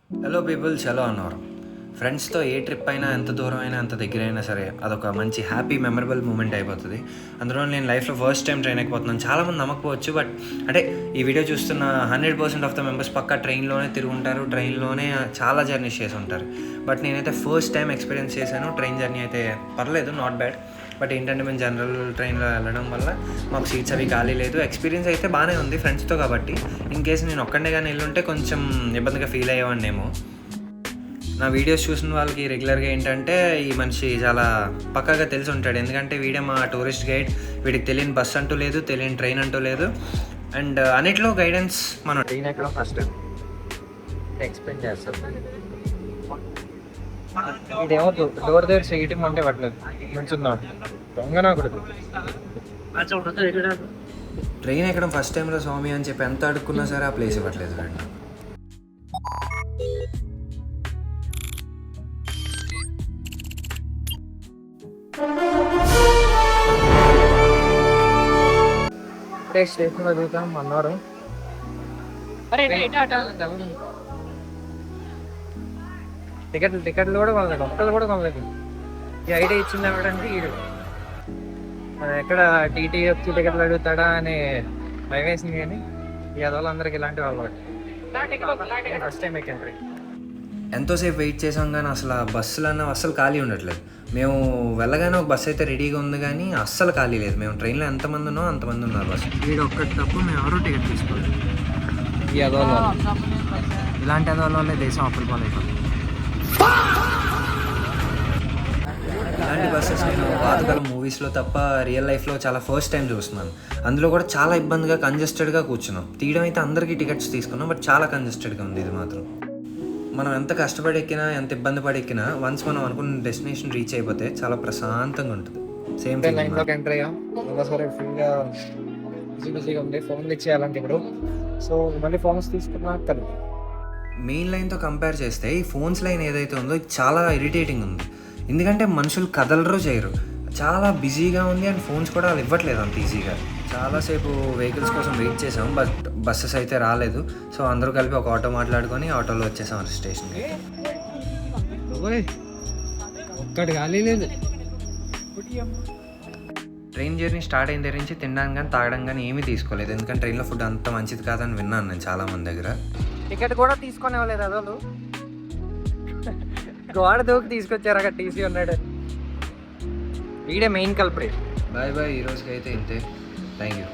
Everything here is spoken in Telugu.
హలో పీపుల్, చలో అన్నారు. ఫ్రెండ్స్తో ఏ ట్రిప్ అయినా ఎంత దూరం అయినా ఎంత దగ్గర అయినా సరే అదొక మంచి హ్యాపీ మెమరబుల్ మూమెంట్ అయిపోతుంది. అందులో నేను లైఫ్లో ఫస్ట్ టైం ట్రైన్ అయిపోతున్నాను. చాలామంది నమ్మకపోవచ్చు, బట్ అంటే ఈ వీడియో చూస్తున్న 100% ఆఫ్ ద మెంబర్స్ పక్కా ట్రైన్లోనే తిరుగుంటారు, ట్రైన్లోనే చాలా జర్నీస్ చేసి ఉంటారు. బట్ నేనైతే ఫస్ట్ టైం ఎక్స్పీరియన్స్ చేశాను. ట్రైన్ జర్నీ అయితే పర్లేదు, నాట్ బ్యాడ్. బట్ ఏంటంటే మేము జనరల్ ట్రైన్లో వెళ్ళడం వల్ల మాకు సీట్స్ అవి ఖాళీ లేదు. ఎక్స్పీరియన్స్ అయితే బాగానే ఉంది ఫ్రెండ్స్తో కాబట్టి. ఇన్ కేసు నేను ఒక్కడే కానీ వెళ్ళుంటే కొంచెం ఇబ్బందిగా ఫీల్ అయ్యేవాడినేమో. నా వీడియోస్ చూసిన వాళ్ళకి రెగ్యులర్గా ఏంటంటే ఈ మనిషి చాలా పక్కాగా తెలిసి ఉంటాడు, ఎందుకంటే వీడే మా టూరిస్ట్ గైడ్. వీడికి తెలియని బస్ అంటూ లేదు, తెలియని ట్రైన్ అంటూ లేదు. అండ్ అన్నిట్లో గైడెన్స్ మనం ట్రైన్ ఎక్కడం ఫస్ట్ ఎక్స్ప్లెయిన్ చేస్తాం. ఇదేమో డోర్ దగ్గర చేయటం అంటే పట్టలేదు, మంచుందాం దొంగనా కొడుకు. ట్రైన్ ఎక్కడం ఫస్ట్ టైంలో స్వామి అని చెప్పి ఎంత అడుక్కున్నా సరే ఆ ప్లేస్ ఇవ్వట్లేదు వీడు. స్టేషన్లో దిగుతాం అన్నారు. టికెట్లు కూడా కొనలేదు, ఒక్కలు కూడా కొనలేదు. ఈ ఐడియా ఇచ్చింది ఎవడంటే వీడు. ఎక్కడ టీటీఎఫ్ టికెట్లు అడుగుతాడా అని భయం వేసింది, కానీ ఈ అదోళ్ళందరికీ ఇలాంటి వాళ్ళు ఫస్ట్ టైం ఎక్కండి. ఎంతోసేపు వెయిట్ చేసాం కానీ అసలు బస్సులు అన్న అస్సలు ఖాళీ ఉండట్లేదు. మేము వెళ్ళగానే ఒక బస్సు అయితే రెడీగా ఉంది, కానీ అస్సలు ఖాళీ లేదు. మేము ట్రైన్లో ఎంతమంది ఉన్నామో అంతమంది ఉన్నారు బస్సు. వీడు ఒక్కటి తప్ప మేము ఎవరో టికెట్ తీసుకోలేదు. ఈ అదోళ్ళు ఇలాంటి అదోళ్ళే దేశం అప్పులు పాలైపోతుంది. ఇలాంటి బస్సెస్ నేను పాతకాలం మూవీస్లో తప్ప రియల్ లైఫ్లో చాలా ఫస్ట్ టైం చూస్తున్నాను. అందులో కూడా చాలా ఇబ్బందిగా కంజెస్టెడ్గా కూర్చున్నాం. తీయడం అయితే అందరికీ టికెట్స్ తీసుకున్నాం, బట్ చాలా కంజెస్టెడ్గా ఉంది ఇది మాత్రం. మనం ఎంత కష్టపడి ఎక్కినా, ఎంత ఇబ్బంది పడి ఎక్కినా, వన్స్ మనం అనుకున్న డెస్టినేషన్ రీచ్ అయిపోతే చాలా ప్రశాంతంగా ఉంటుంది. సేమ్ లైన్లోకి ఎంటర్ అయ్యాం. సరే ఫుల్గా బిజీగా ఉంది, ఫోన్లు ఇచ్చేయాలంటే ఇప్పుడు. సో మళ్ళీ ఫోన్స్ తీసుకున్నా కదా. మెయిన్ లైన్తో కంపేర్ చేస్తే ఈ ఫోన్స్ లైన్ ఏదైతే ఉందో ఇది చాలా ఇరిటేటింగ్ ఉంది. ఎందుకంటే మనుషులు కదలరు, చేయరు, చాలా బిజీగా ఉంది. అండ్ ఫోన్స్ కూడా వాళ్ళు ఇవ్వట్లేదు అంత ఈజీగా. చాలాసేపు వెహికల్స్ కోసం వెయిట్ చేసాం, బట్ బస్సెస్ అయితే రాలేదు. సో అందరూ కలిపి ఒక ఆటో మాట్లాడుకొని ఆటోలో వచ్చేసాం స్టేషన్కి. ఒక్కటి ఖాళీ లేదు. ట్రైన్ జర్నీ స్టార్ట్ అయిన దగ్గర నుంచి తినడానికి కానీ తాగడం కానీ ఏమీ తీసుకోలేదు, ఎందుకంటే ట్రైన్లో ఫుడ్ అంత మంచిది కాదని విన్నాను నేను చాలా మంది దగ్గర. టికెట్ కూడా తీసుకొని ఇవ్వలేదు అదోళ్ళు. గోడ దూకి తీసుకొచ్చారు అక్కడ టీసీ ఉన్నాడు. వీడే మెయిన్ కల్ప్రిట్. బాయ్ బాయ్, ఈ రోజుకి అయితే ఇంతే. Thank you.